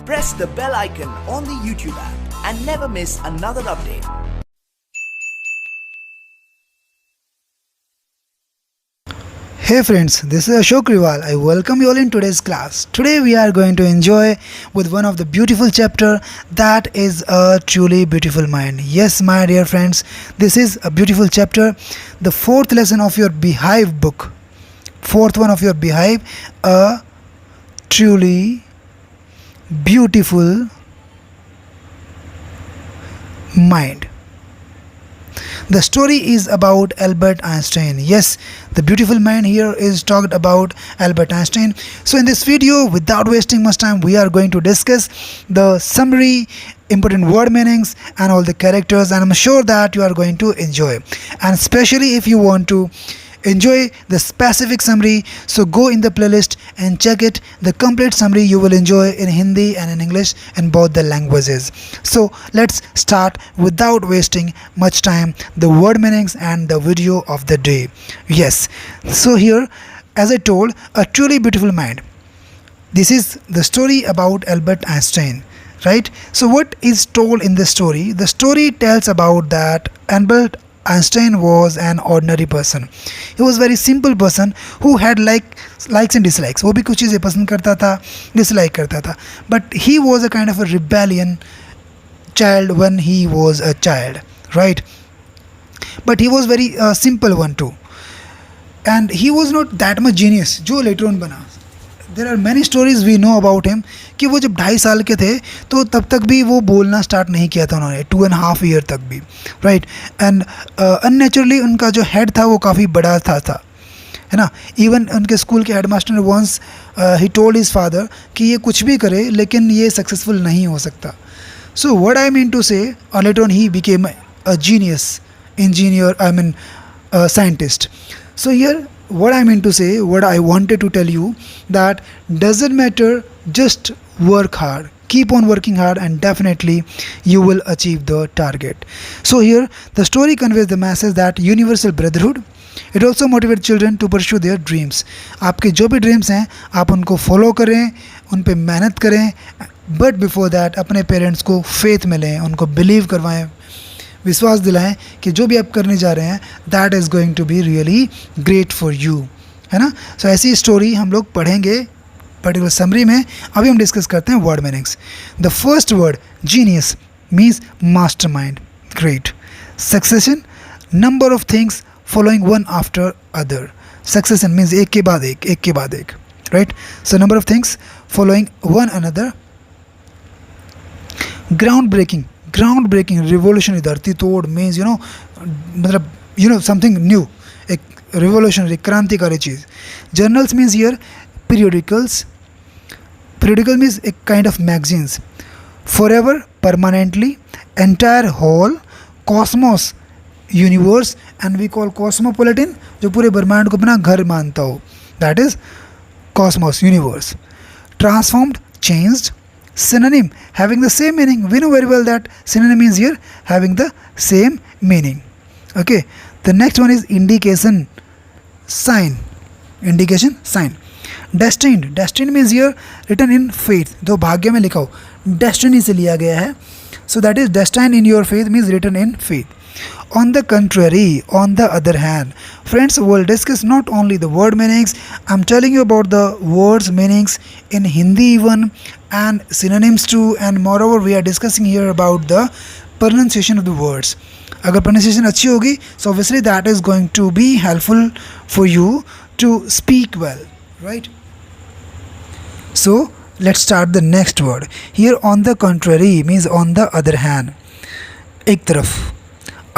press the bell icon on the YouTube app and never miss another update. Hey friends, this is A.Riwal. I welcome you all in today's class. Today we are going to enjoy with one of the beautiful chapter, that is a truly beautiful mind. Yes, my dear friends, this is a beautiful chapter, the fourth lesson of your Beehive book. Fourth one of your Beehive, a truly beautiful mind. The story is about Albert Einstein. Yes, the beautiful mind here is talked about Albert Einstein. So in this video, without wasting much time, we are going to discuss the summary, important word meanings and all the characters, and I'm sure that you are going to enjoy. And especially if you want to enjoy the specific summary, so go in the playlist and check it. The complete summary you will enjoy in Hindi and in English, in both the languages. So let's start without wasting much time, the word meanings and the video of the day. Yes, so here, as I told, a truly beautiful mind. This is the story about Albert Einstein, right? So what is told in the story? The story tells about that Albert Einstein was an ordinary person. He was very simple person who had likes and dislikes. वो भी कुछ चीज़ें पसंद करता था, dislike करता था. But he was a kind of a rebellion child when he was a child, right? But he was very simple one too. And he was not that much genius जो later on बना. There are many stories we know about him कि वो जब 2.5 साल के थे तो तब तक भी वो बोलना स्टार्ट नहीं किया था उन्होंने, 2.5 year तक भी, राइट. एंड अननेचुरली उनका जो हेड था वो काफ़ी बड़ा था, है ना. इवन उनके स्कूल के हेडमास्टर ने once he told his father कि ये कुछ भी करे लेकिन ये सक्सेसफुल नहीं हो सकता. So what I mean to say, later on he became a genius engineer, I mean scientist. So here what I mean to say, what I wanted to tell you, that doesn't matter, just work hard, keep on working hard and definitely you will achieve the target. So here the story conveys the message that universal brotherhood, it also motivates children to pursue their dreams. आपके जो भी dreams हैं आप उनको follow करें, उन पे मेहनत करें, बट बिफोर दैट अपने पेरेंट्स को फेथ में लें, उनको बिलीव करवाएं, विश्वास दिलाएं कि जो भी आप करने जा रहे हैं that is going to be really great for you, है ना. सो ऐसी स्टोरी हम लोग पढ़ेंगे पर्टिकुलर समरी में. अभी हम डिस्कस करते हैं word meanings. The first word genius means mastermind, great. Succession, number of things following one after other. Succession means एक के बाद एक, एक के बाद एक, right. So number of things following one another. Groundbreaking, groundbreaking, revolutionary, धरती तोड़ मीन्स मतलब समथिंग न्यू, एक रिवोल्यूशनरी, क्रांतिकारी चीज़. Journals means here periodicals. Periodical means a kind of magazines. Forever, permanently, entire whole, cosmos, universe, and we call cosmopolitan जो पूरे ब्रह्मांड को अपना घर मानता हो, that is cosmos, universe. Transformed, changed. Synonym, having the same meaning. We know very well that synonym means here having the same meaning. Okay, the next one is indication, sign. Indication, sign. Destined, destined means here written in faith, जो भाग्य में लिखा हो, destiny से लिया गया है. So that is destined in your faith means written in faith. On the contrary, on the other hand, friends, we'll discuss not only the word meanings, I'm telling you about the words meanings in Hindi even and synonyms too, and moreover we are discussing here about the pronunciation of the words. अगर pronunciation अच्छी होगी, so obviously that is going to be helpful for you to speak well, right? So let's start the next word. Here on the contrary means on the other hand. एक तरफ.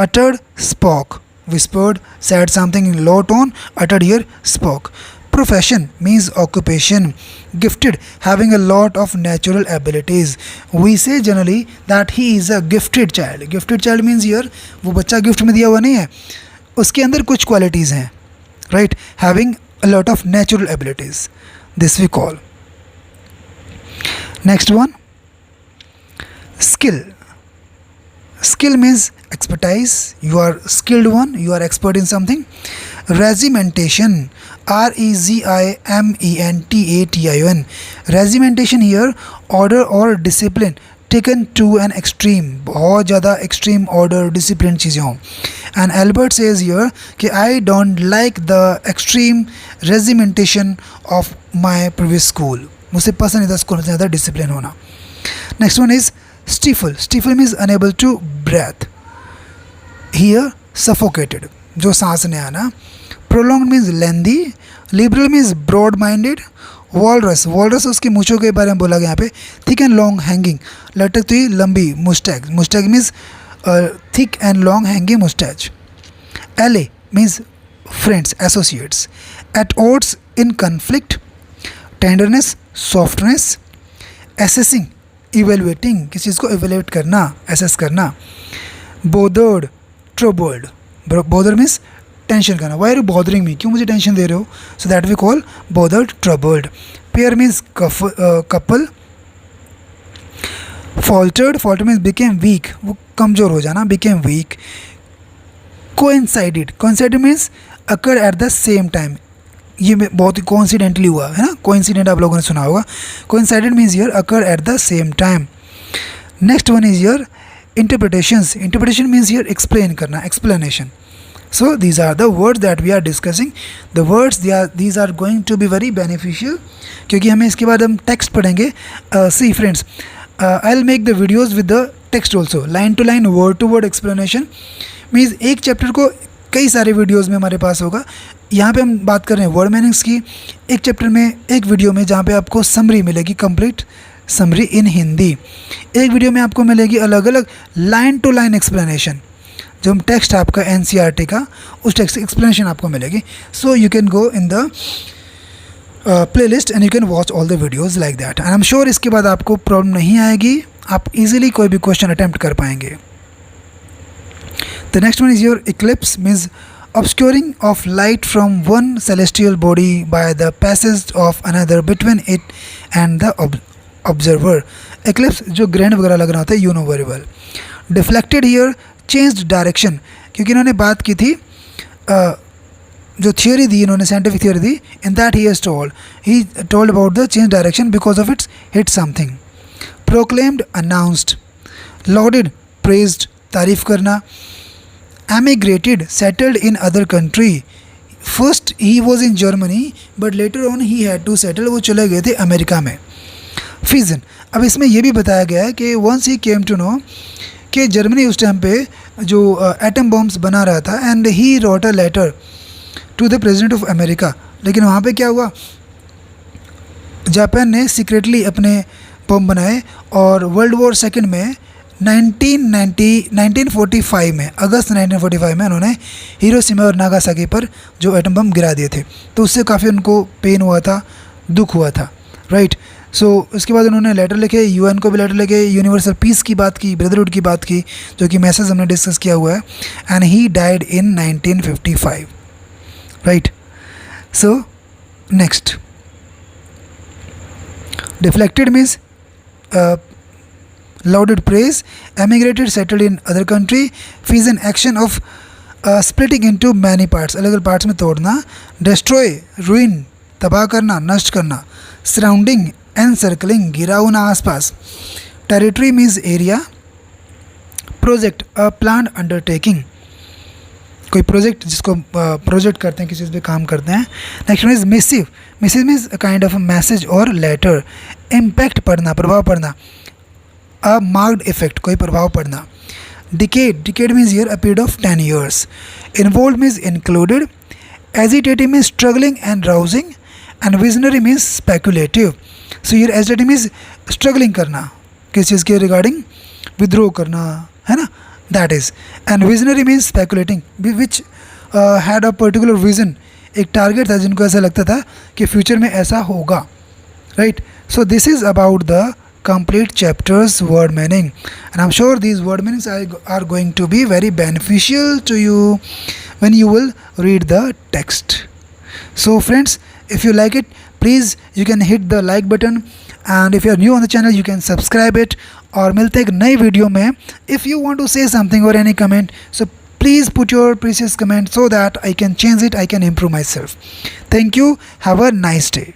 Uttered, spoke. Whispered, said something in low tone. Uttered here, spoke. Profession means occupation. Gifted, having a lot of natural abilities. We say generally that he is a gifted child. Gifted child means here वो बच्चा gift में दिया हुआ नहीं है, उसके अंदर कुछ क्वालिटीज़ हैं, right? Having a lot of natural abilities. This we call. Next one, skill. Skill means expertise. You are skilled one, you are expert in something. regimentation, regimentation, regimentation here order or discipline taken to an extreme, बहुत ज़्यादा extreme order discipline चीज़ें हों. And Albert says here कि I don't like the extreme regimentation of my previous school. मुझे पसंद नहीं था school में ज़्यादा डिसिप्लिन होना. Next one is stifle. Stifle means unable to breathe. Here suffocated, जो सांस नहीं आना. Prolonged means lengthy. Liberal means broad minded. Walrus, walrus उसकी मूछों के बारे में बोला गया यहाँ पे. Thick and long hanging, लटकती हुई लंबी. Mustache, mustache means thick and long hanging mustache. LA means friends, associates. At odds, in conflict. Tenderness, softness. Assessing, evaluating, किसी चीज़ को evaluate करना, assess करना. Bothered, troubled. Bother means tension करना. Why are you bothering me, क्यों मुझे tension दे रहे हो. So that we call bothered, troubled. Pair means couple. Faltered, falter means became weak, वो कमज़ोर हो जाना, became weak. Coincided, coincided means occur at the same time, ये बहुत ही कोइंसिडेंटली हुआ है ना. कोइंसिडेंट आप लोगों ने सुना होगा. कोइंसाइडेड मीन्स यर occur at the same time. Next one is यर इंटरप्रिटेशंस. इंटरप्रिटेशन मीन्स यर एक्सप्लेन करना, explanation. So these are the words that we are discussing. The words these are going to be very beneficial, क्योंकि हमें इसके बाद हम text पढ़ेंगे. See friends, I'll make the videos with the text also. Line to line, word to word explanation means एक chapter को कई सारे वीडियोज़ में हमारे पास होगा. यहाँ पे हम बात कर रहे हैं वर्ड मीनिंग्स की. एक चैप्टर में, एक वीडियो में जहाँ पे आपको समरी मिलेगी, कंप्लीट समरी इन हिंदी. एक वीडियो में आपको मिलेगी अलग अलग लाइन टू लाइन एक्सप्लेनेशन. जो टेक्स्ट आपका NCERT का, उस टेक्स्ट एक्सप्लेनेशन आपको मिलेगी. So you can go in the play list and you can watch all the videos like that. And I am sure इसके बाद आपको प्रॉब्लम नहीं आएगी, आप इजीली कोई भी क्वेश्चन अटैम्प्ट कर पाएंगे. The next one is your Eclipse, means obscuring of light from one celestial body by the passage of another between it and the observer. Eclipse जो ग्रहण वगैरह लग रहा होता है, you know very well. Deflected here, changed direction, क्योंकि इन्होंने बात की थी, जो थियोरी दी इन्होंने, scientific theory the. In that he told about the change direction because of its hit something. Proclaimed, announced. Lauded, praised, तारीफ करना. Emigrated, settled in other country. First he was in Germany but later on he had to settle, वो चले गए थे America में. Fission, अब इसमें ये भी बताया गया है कि once he came to know कि जर्मनी उस टाइम पे जो एटम बॉम्ब्स बना रहा था, and he wrote a letter to the president of America. लेकिन वहाँ पे क्या हुआ, जापान ने सीक्रेटली अपने बम बनाए और वर्ल्ड वॉर सेकेंड में 1945 में, अगस्त 1945 में उन्होंने हिरोशिमा और नागासाकी पर जो एटम बम गिरा दिए थे. तो उससे काफ़ी उनको पेन हुआ था, दुख हुआ था, राइट. सो उसके बाद उन्होंने लेटर लिखे, UN को भी लेटर लिखे, यूनिवर्सल पीस की बात की, ब्रदरहुड की बात की, जो कि मैसेज हमने डिस्कस किया हुआ है. And he died in 1955, right. So next, deflected means lauded, praise. Emigrated, settled in other country. Fission, action of splitting into many parts, अलग अलग पार्ट्स में तोड़ना. Destroy, ruin, तबाह करना, नष्ट करना. Surrounding, encircling, घिरा होना आसपास. Territory means area. Project, a planned undertaking, कोई प्रोजेक्ट जिसको प्रोजेक्ट करते हैं, किसी चीज़ पे काम करते हैं. Next one is missive. Missive means kind of message और लेटर. इम्पैक्ट पड़ना, प्रभाव पड़ना. अ मार्क्ड इफेक्ट, कोई प्रभाव पड़ना. Decade, decade means year a period of 10 years. Involve means included. Agitative means struggling and rousing. And visionary means speculative. So year agitative means struggling करना, किस चीज़ के रिगार्डिंग, विद्रोह करना, है ना, that is. And visionary means speculating which had a particular vision, एक target था जिनको ऐसा लगता था कि फ्यूचर में ऐसा होगा, right. So this is about the complete chapters word meaning, and I'm sure these word meanings are going to be very beneficial to you when you will read the text. So friends, if you like it, please you can hit the like button, and if you are new on the channel you can subscribe it. और मिलते हैं एक नई video में. If you want to say something or any comment, so Please put your precious comment so that I can change it, I can improve myself. Thank you. Have a nice day.